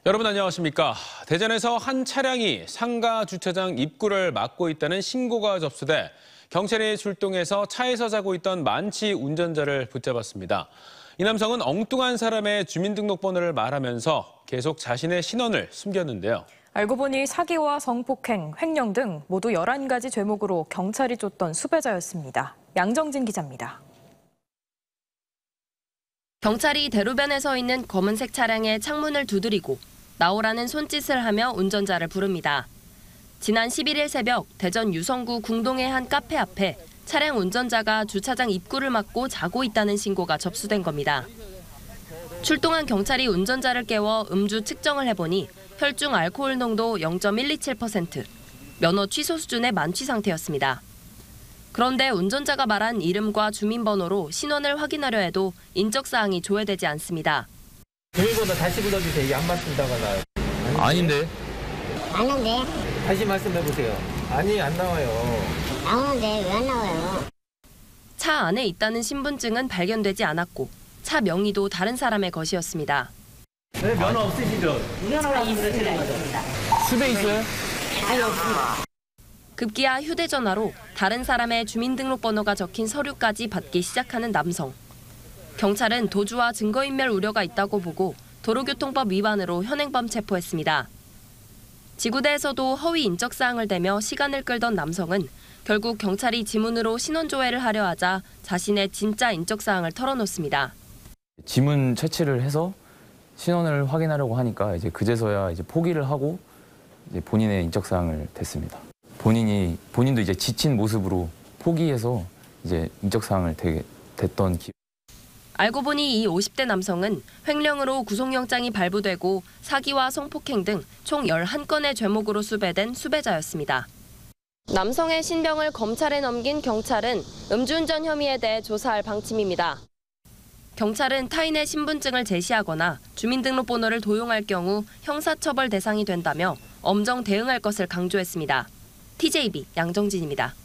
여러분 안녕하십니까? 대전에서 한 차량이 상가 주차장 입구를 막고 있다는 신고가 접수돼 경찰이 출동해서 차에서 자고 있던 만취 운전자를 붙잡았습니다. 이 남성은 엉뚱한 사람의 주민등록번호를 말하면서 계속 자신의 신원을 숨겼는데요. 알고 보니 사기와 성폭행, 횡령 등 모두 11가지 죄목으로 경찰이 쫓던 수배자였습니다. 양정진 기자입니다. 경찰이 대로변에 서 있는 검은색 차량의 창문을 두드리고 나오라는 손짓을 하며 운전자를 부릅니다. 지난 11일 새벽 대전 유성구 궁동의 한 카페 앞에 차량 운전자가 주차장 입구를 막고 자고 있다는 신고가 접수된 겁니다. 출동한 경찰이 운전자를 깨워 음주 측정을 해보니 혈중 알코올 농도 0.127%, 면허 취소 수준의 만취 상태였습니다. 그런데 운전자가 말한 이름과 주민번호로 신원을 확인하려 해도 인적사항이 조회되지 않습니다. 주민번호 다시 불러주세요. 이게 안 맞춘다거나. 아닌데. 아는데? 다시 말씀해보세요. 아니, 안 나와요. 나오는데 왜 안 나와요? 차 안에 있다는 신분증은 발견되지 않았고 차 명의도 다른 사람의 것이었습니다. 네, 면허 없으시죠? 면허가 있습니다. 수배 있어요? 아니, 없습니다. 급기야 휴대전화로 다른 사람의 주민등록번호가 적힌 서류까지 받기 시작하는 남성. 경찰은 도주와 증거인멸 우려가 있다고 보고 도로교통법 위반으로 현행범 체포했습니다. 지구대에서도 허위 인적사항을 대며 시간을 끌던 남성은 결국 경찰이 지문으로 신원조회를 하려 하자 자신의 진짜 인적사항을 털어놓습니다. 지문 채취를 해서 신원을 확인하려고 하니까 이제 그제서야 이제 포기를 하고 이제 본인의 인적사항을 댔습니다. 본인도 이제 지친 모습으로 포기해서 이제 인적사항을 댔던 기억. 알고 보니 이 50대 남성은 횡령으로 구속영장이 발부되고 사기와 성폭행 등 총 11건의 죄목으로 수배된 수배자였습니다. 남성의 신병을 검찰에 넘긴 경찰은 음주운전 혐의에 대해 조사할 방침입니다. 경찰은 타인의 신분증을 제시하거나 주민등록번호를 도용할 경우 형사처벌 대상이 된다며 엄정 대응할 것을 강조했습니다. TJB 양정진입니다.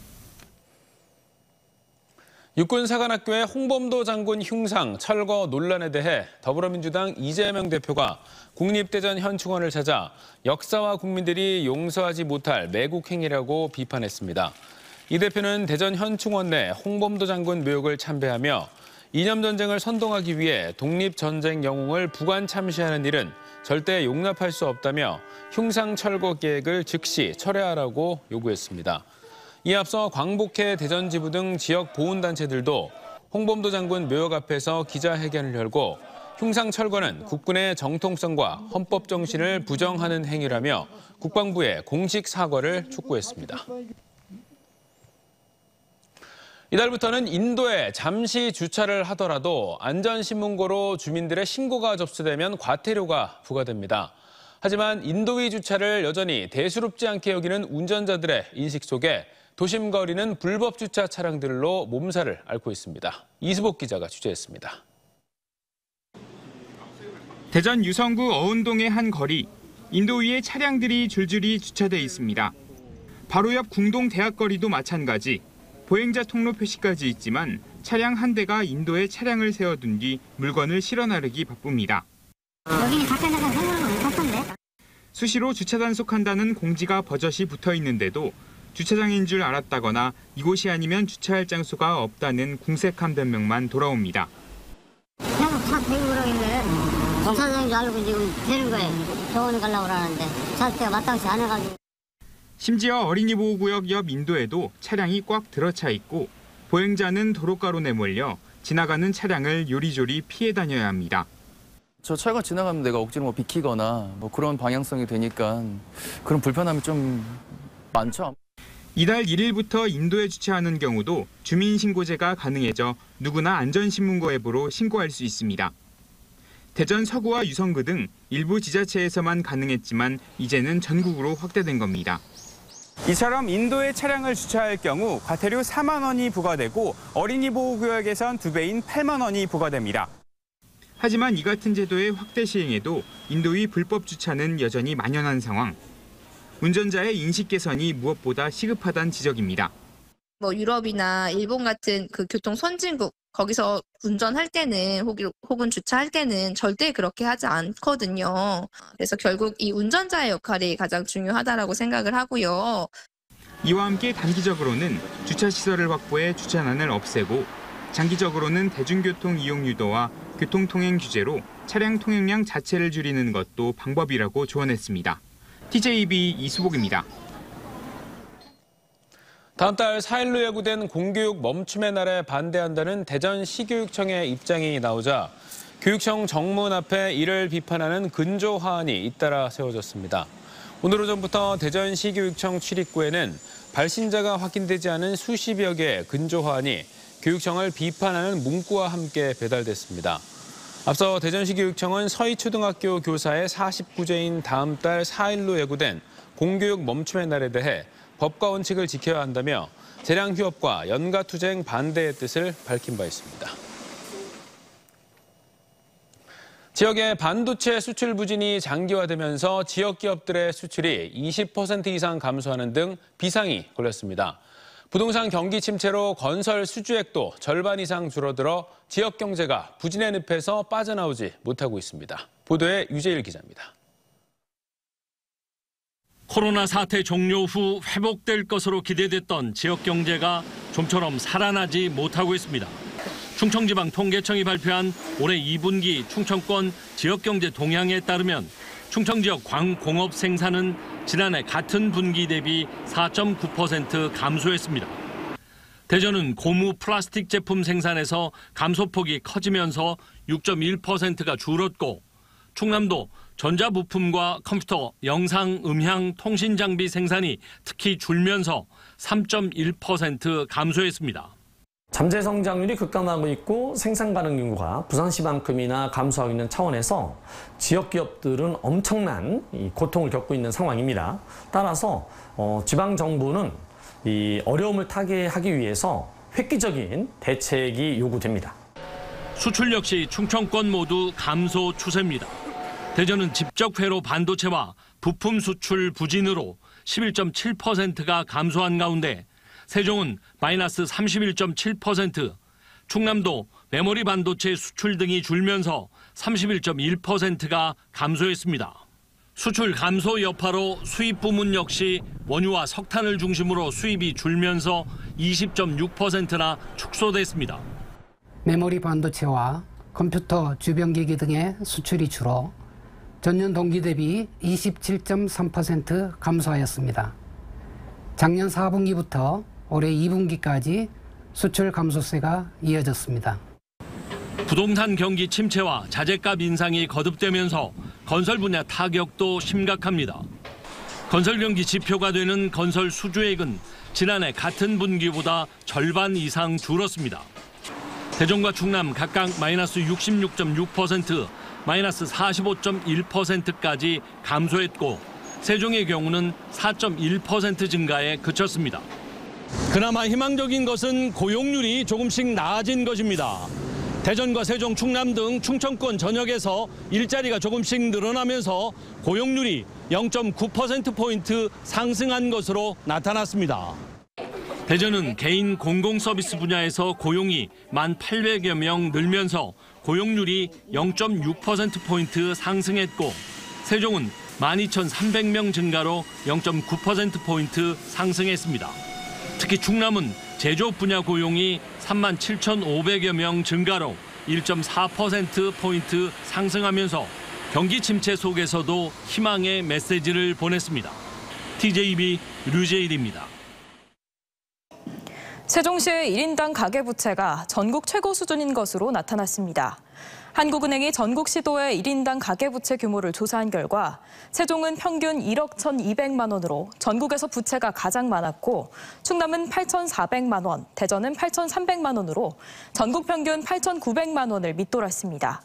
육군사관학교의 홍범도 장군 흉상 철거 논란에 대해 더불어민주당 이재명 대표가 국립대전 현충원을 찾아 역사와 국민들이 용서하지 못할 매국 행위라고 비판했습니다. 이 대표는 대전 현충원 내 홍범도 장군 묘역을 참배하며 이념전쟁을 선동하기 위해 독립전쟁 영웅을 부관 참시하는 일은 절대 용납할 수 없다며 흉상 철거 계획을 즉시 철회하라고 요구했습니다. 이에 앞서 광복회 대전지부 등 지역 보훈단체들도 홍범도 장군 묘역 앞에서 기자회견을 열고 흉상 철거는 국군의 정통성과 헌법 정신을 부정하는 행위라며 국방부에 공식 사과를 촉구했습니다. 이달부터는 인도에 잠시 주차를 하더라도 안전신문고로 주민들의 신고가 접수되면 과태료가 부과됩니다. 하지만 인도위 주차를 여전히 대수롭지 않게 여기는 운전자들의 인식 속에 도심 거리는 불법 주차 차량들로 몸살을 앓고 있습니다. 이수복 기자가 취재했습니다. 대전 유성구 어운동의 한 거리, 인도위에 차량들이 줄줄이 주차돼 있습니다. 바로 옆 궁동 대학거리도 마찬가지. 보행자 통로 표시까지 있지만 차량 한 대가 인도에 차량을 세워둔 뒤 물건을 실어 나르기 바쁩니다. 여기는 가까이다가 생각은 못 탔던데? 수시로 주차 단속한다는 공지가 버젓이 붙어 있는데도 주차장인 줄 알았다거나 이곳이 아니면 주차할 장소가 없다는 궁색한 변명만 돌아옵니다. 그냥 차 대고 그러길래 주차장인 줄 알고 지금 되는 거예요. 병원에 가려고 그러는데 차대가 마땅치 않아가지고. 심지어 어린이 보호구역 옆 인도에도 차량이 꽉 들어차 있고 보행자는 도로가로 내몰려 지나가는 차량을 요리조리 피해 다녀야 합니다. 저 차가 지나가면 내가 억지로 비키거나 그런 방향성이 되니까 그런 불편함이 좀 많죠. 이달 1일부터 인도에 주차하는 경우도 주민신고제가 가능해져 누구나 안전신문고 앱으로 신고할 수 있습니다. 대전 서구와 유성구 등 일부 지자체에서만 가능했지만 이제는 전국으로 확대된 겁니다. 이처럼 인도에 차량을 주차할 경우 과태료 4만 원이 부과되고 어린이 보호구역에선 2배인 8만 원이 부과됩니다. 하지만 이 같은 제도의 확대 시행에도 인도의 불법 주차는 여전히 만연한 상황. 운전자의 인식 개선이 무엇보다 시급하다는 지적입니다. 유럽이나 일본 같은 그 교통 선진국 거기서 운전할 때는 혹은 주차할 때는 절대 그렇게 하지 않거든요. 그래서 결국 이 운전자의 역할이 가장 중요하다라고 생각을 하고요. 이와 함께 단기적으로는 주차시설을 확보해 주차난을 없애고 장기적으로는 대중교통 이용 유도와 교통통행 규제로 차량 통행량 자체를 줄이는 것도 방법이라고 조언했습니다. TJB 이수복입니다. 다음 달 4일로 예고된 공교육 멈춤의 날에 반대한다는 대전시교육청의 입장이 나오자 교육청 정문 앞에 이를 비판하는 근조 화환이 잇따라 세워졌습니다. 오늘 오전부터 대전시교육청 출입구에는 발신자가 확인되지 않은 수십여 개의 근조 화환이 교육청을 비판하는 문구와 함께 배달됐습니다. 앞서 대전시교육청은 서희초등학교 교사의 49제인 다음 달 4일로 예고된 공교육 멈춤의 날에 대해 법과 원칙을 지켜야 한다며 재량 휴업과 연가투쟁 반대의 뜻을 밝힌 바 있습니다. 지역의 반도체 수출 부진이 장기화되면서 지역 기업들의 수출이 20% 이상 감소하는 등 비상이 걸렸습니다. 부동산 경기 침체로 건설 수주액도 절반 이상 줄어들어 지역 경제가 부진의 늪에서 빠져나오지 못하고 있습니다. 보도에 유재일 기자입니다. 코로나 사태 종료 후 회복될 것으로 기대됐던 지역 경제가 좀처럼 살아나지 못하고 있습니다. 충청지방통계청이 발표한 올해 2분기 충청권 지역경제 동향에 따르면 충청 지역 광공업 생산은 지난해 같은 분기 대비 4.9% 감소했습니다. 대전은 고무 플라스틱 제품 생산에서 감소폭이 커지면서 6.1%가 줄었고 충남도 전자부품과 컴퓨터, 영상, 음향, 통신 장비 생산이 특히 줄면서 3.1% 감소했습니다. 잠재 성장률이 급감하고 있고 생산 가능 인구가 부산시만큼이나 감소하고 있는 차원에서 지역 기업들은 엄청난 고통을 겪고 있는 상황입니다. 따라서 지방 정부는 이 어려움을 타개하기 위해서 획기적인 대책이 요구됩니다. 수출 역시 충청권 모두 감소 추세입니다. 대전은 직접회로 반도체와 부품 수출 부진으로 11.7%가 감소한 가운데 세종은 마이너스 31.7%, 충남도 메모리 반도체 수출 등이 줄면서 31.1%가 감소했습니다. 수출 감소 여파로 수입 부문 역시 원유와 석탄을 중심으로 수입이 줄면서 20.6%나 축소됐습니다. 메모리 반도체와 컴퓨터 주변기기 등의 수출이 줄어 전년 동기 대비 27.3% 감소하였습니다. 작년 4분기부터 올해 2분기까지 수출 감소세가 이어졌습니다. 부동산 경기 침체와 자재값 인상이 거듭되면서 건설 분야 타격도 심각합니다. 건설 경기 지표가 되는 건설 수주액은 지난해 같은 분기보다 절반 이상 줄었습니다. 대전과 충남 각각 마이너스 66.6%, 마이너스 45.1%까지 감소했고 세종의 경우는 4.1% 증가에 그쳤습니다. 그나마 희망적인 것은 고용률이 조금씩 나아진 것입니다. 대전과 세종, 충남 등 충청권 전역에서 일자리가 조금씩 늘어나면서 고용률이 0.9%포인트 상승한 것으로 나타났습니다. 대전은 개인 공공서비스 분야에서 고용이 1,800여 명 늘면서 고용률이 0.6%포인트 상승했고 세종은 12,300명 증가로 0.9%포인트 상승했습니다. 특히 충남은 제조업 분야 고용이 37,500여 명 증가로 1.4%포인트 상승하면서 경기 침체 속에서도 희망의 메시지를 보냈습니다. TJB 류재일입니다. 세종시의 1인당 가계부채가 전국 최고 수준인 것으로 나타났습니다. 한국은행이 전국 시도의 1인당 가계부채 규모를 조사한 결과 세종은 평균 1억 1,200만 원으로 전국에서 부채가 가장 많았고 충남은 8,400만 원, 대전은 8,300만 원으로 전국 평균 8,900만 원을 밑돌았습니다.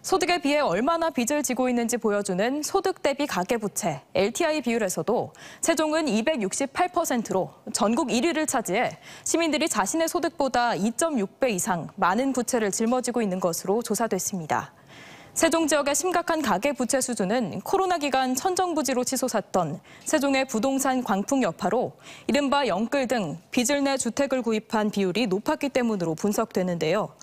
소득에 비해 얼마나 빚을 지고 있는지 보여주는 소득 대비 가계부채, LTI 비율에서도 세종은 268%로 전국 1위를 차지해 시민들이 자신의 소득보다 2.6배 이상 많은 부채를 짊어지고 있는 것으로 조사됐습니다. 세종 지역의 심각한 가계부채 수준은 코로나 기간 천정부지로 치솟았던 세종의 부동산 광풍 여파로 이른바 영끌 등 빚을 내 주택을 구입한 비율이 높았기 때문으로 분석되는데요.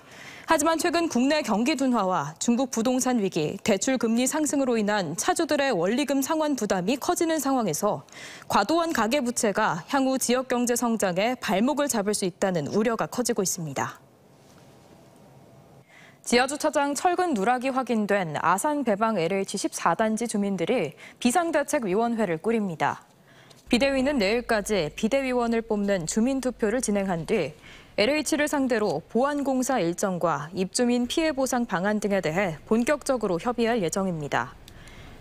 하지만 최근 국내 경기 둔화와 중국 부동산 위기, 대출 금리 상승으로 인한 차주들의 원리금 상환 부담이 커지는 상황에서 과도한 가계부채가 향후 지역 경제 성장에 발목을 잡을 수 있다는 우려가 커지고 있습니다. 지하주차장 철근 누락이 확인된 아산 배방 LH 14단지 주민들이 비상대책위원회를 꾸립니다. 비대위는 내일까지 비대위원을 뽑는 주민투표를 진행한 뒤 LH를 상대로 보안공사 일정과 입주민 피해 보상 방안 등에 대해 본격적으로 협의할 예정입니다.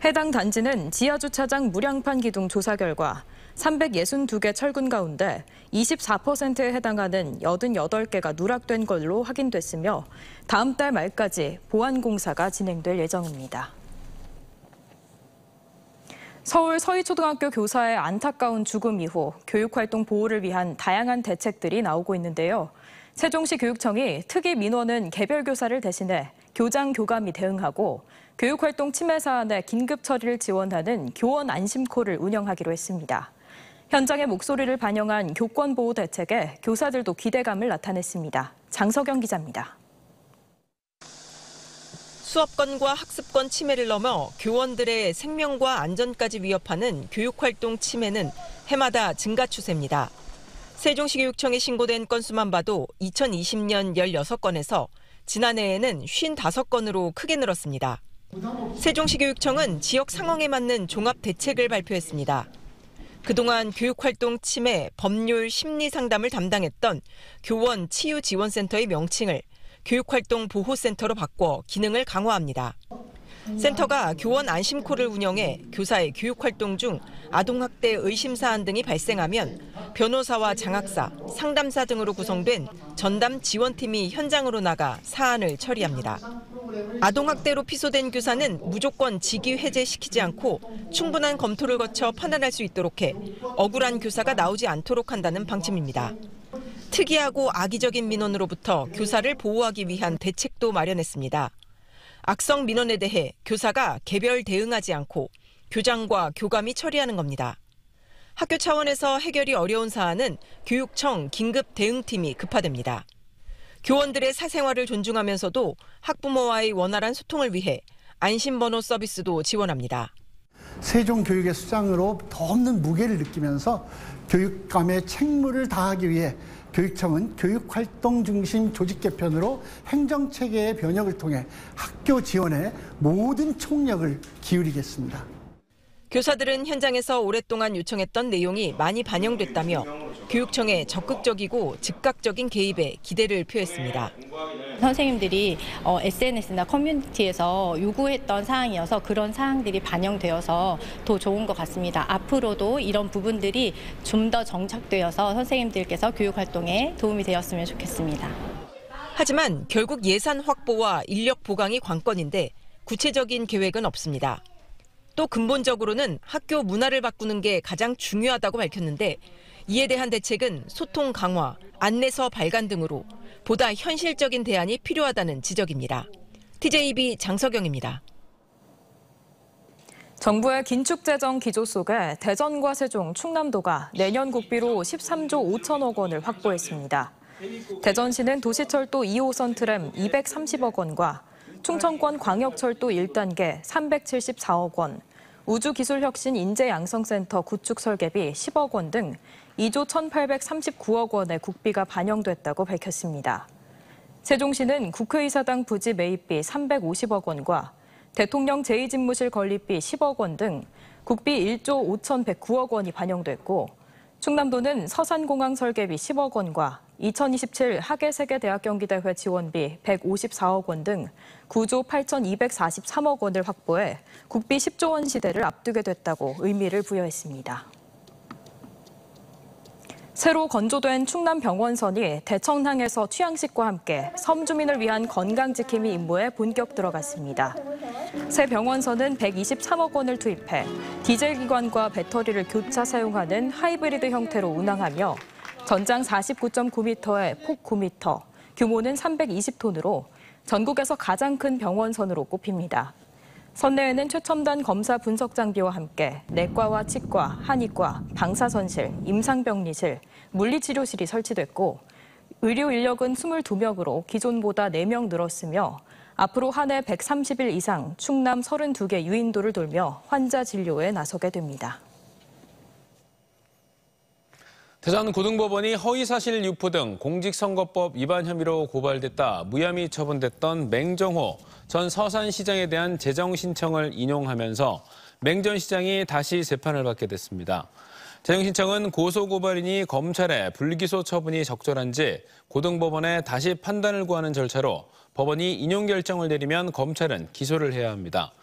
해당 단지는 지하주차장 무량판 기둥 조사 결과 362개 철근 가운데 24%에 해당하는 88개가 누락된 걸로 확인됐으며 다음 달 말까지 보안공사가 진행될 예정입니다. 서울 서희초등학교 교사의 안타까운 죽음 이후 교육활동 보호를 위한 다양한 대책들이 나오고 있는데요. 세종시 교육청이 특이 민원은 개별 교사를 대신해 교장, 교감이 대응하고 교육활동 침해 사안의 긴급 처리를 지원하는 교원 안심콜을 운영하기로 했습니다. 현장의 목소리를 반영한 교권보호 대책에 교사들도 기대감을 나타냈습니다. 장석영 기자입니다. 수업권과 학습권 침해를 넘어 교원들의 생명과 안전까지 위협하는 교육활동 침해는 해마다 증가 추세입니다. 세종시 교육청에 신고된 건수만 봐도 2020년 16건에서 지난해에는 55건으로 크게 늘었습니다. 세종시 교육청은 지역 상황에 맞는 종합 대책을 발표했습니다. 그동안 교육활동 침해, 법률, 심리 상담을 담당했던 교원 치유지원센터의 명칭을 교육활동 보호센터로 바꿔 기능을 강화합니다. 센터가 교원 안심콜을 운영해 교사의 교육활동 중 아동학대 의심 사안 등이 발생하면 변호사와 장학사, 상담사 등으로 구성된 전담 지원팀이 현장으로 나가 사안을 처리합니다. 아동학대로 피소된 교사는 무조건 직위 해제시키지 않고 충분한 검토를 거쳐 판단할 수 있도록 해 억울한 교사가 나오지 않도록 한다는 방침입니다. 특이하고 악의적인 민원으로부터 교사를 보호하기 위한 대책도 마련했습니다. 악성 민원에 대해 교사가 개별 대응하지 않고 교장과 교감이 처리하는 겁니다. 학교 차원에서 해결이 어려운 사안은 교육청 긴급 대응팀이 급파됩니다. 교원들의 사생활을 존중하면서도 학부모와의 원활한 소통을 위해 안심번호 서비스도 지원합니다. 세종교육의 수장으로 더 없는 무게를 느끼면서 교육감의 책무를 다하기 위해 교육청은 교육활동 중심 조직 개편으로 행정체계의 변혁을 통해 학교 지원에 모든 총력을 기울이겠습니다. 교사들은 현장에서 오랫동안 요청했던 내용이 많이 반영됐다며 교육청의 적극적이고 즉각적인 개입에 기대를 표했습니다. 선생님들이 SNS나 커뮤니티에서 요구했던 사항이어서 그런 사항들이 반영되어서 더 좋은 것 같습니다. 앞으로도 이런 부분들이 좀 더 정착되어서 선생님들께서 교육활동에 도움이 되었으면 좋겠습니다. 하지만 결국 예산 확보와 인력 보강이 관건인데 구체적인 계획은 없습니다. 또 근본적으로는 학교 문화를 바꾸는 게 가장 중요하다고 밝혔는데 이에 대한 대책은 소통 강화, 안내서 발간 등으로 보다 현실적인 대안이 필요하다는 지적입니다. TJB 장석영입니다. 정부의 긴축재정 기조 속에 대전과 세종, 충남도가 내년 국비로 13조 5천억 원을 확보했습니다. 대전시는 도시철도 2호선 트램 230억 원과 충청권 광역철도 1단계 374억 원, 우주기술혁신 인재양성센터 구축 설계비 10억 원 등 2조 1,839억 원의 국비가 반영됐다고 밝혔습니다. 세종시는 국회의사당 부지 매입비 350억 원과 대통령 제2집무실 건립비 10억 원 등 국비 1조 5,109억 원이 반영됐고 충남도는 서산공항 설계비 10억 원과 2027 하계세계대학경기대회 지원비 154억 원 등 9조 8,243억 원을 확보해 국비 10조 원 시대를 앞두게 됐다고 의미를 부여했습니다. 새로 건조된 충남병원선이 대청항에서 취향식과 함께 섬 주민을 위한 건강지킴이 임무에 본격 들어갔습니다. 새 병원선은 123억 원을 투입해 디젤 기관과 배터리를 교차 사용하는 하이브리드 형태로 운항하며 전장 49.9m에 폭 9m, 규모는 320톤으로 전국에서 가장 큰 병원선으로 꼽힙니다. 선내에는 최첨단 검사 분석 장비와 함께 내과와 치과, 한의과, 방사선실, 임상병리실, 물리치료실이 설치됐고 의료 인력은 22명으로 기존보다 4명 늘었으며 앞으로 한 해 130일 이상 충남 32개 유인도를 돌며 환자 진료에 나서게 됩니다. 대전고등법원이 허위사실 유포 등 공직선거법 위반 혐의로 고발됐다 무혐의 처분됐던 맹정호 전 서산시장에 대한 재정 신청을 인용하면서 맹 전 시장이 다시 재판을 받게 됐습니다. 재정 신청은 고소고발이니 검찰의 불기소 처분이 적절한지 고등법원에 다시 판단을 구하는 절차로 법원이 인용 결정을 내리면 검찰은 기소를 해야 합니다.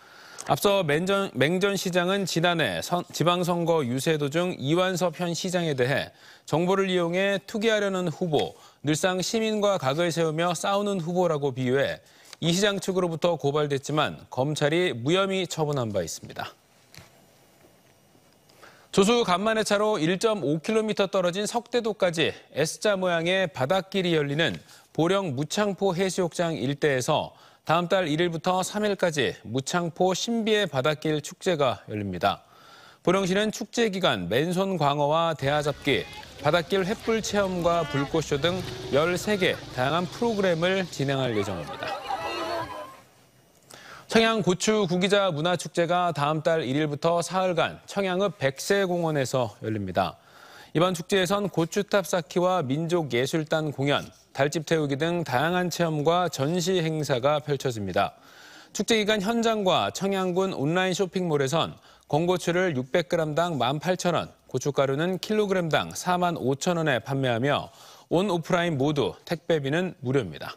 앞서 맹 전 시장은 지난해 지방선거 유세 도중 이완섭 현 시장에 대해 정보를 이용해 투기하려는 후보, 늘상 시민과 각을 세우며 싸우는 후보라고 비유해 이 시장 측으로부터 고발됐지만 검찰이 무혐의 처분한 바 있습니다. 조수 간만의 차로 1.5km 떨어진 석대도까지 S자 모양의 바닷길이 열리는 보령 무창포 해수욕장 일대에서 다음 달 1일부터 3일까지 무창포 신비의 바닷길 축제가 열립니다. 보령시는 축제 기간 맨손 광어와 대하잡기, 바닷길 횃불 체험과 불꽃쇼 등 13개 다양한 프로그램을 진행할 예정입니다. 청양 고추 구기자 문화축제가 다음 달 1일부터 사흘간 청양읍 백새공원에서 열립니다. 이번 축제에선 고추탑 쌓기와 민족예술단 공연, 달집 태우기 등 다양한 체험과 전시 행사가 펼쳐집니다. 축제 기간 현장과 청양군 온라인 쇼핑몰에선 건고추를 600g당 18,000원, 고춧가루는 킬로그램당 45,000원에 판매하며 온 오프라인 모두 택배비는 무료입니다.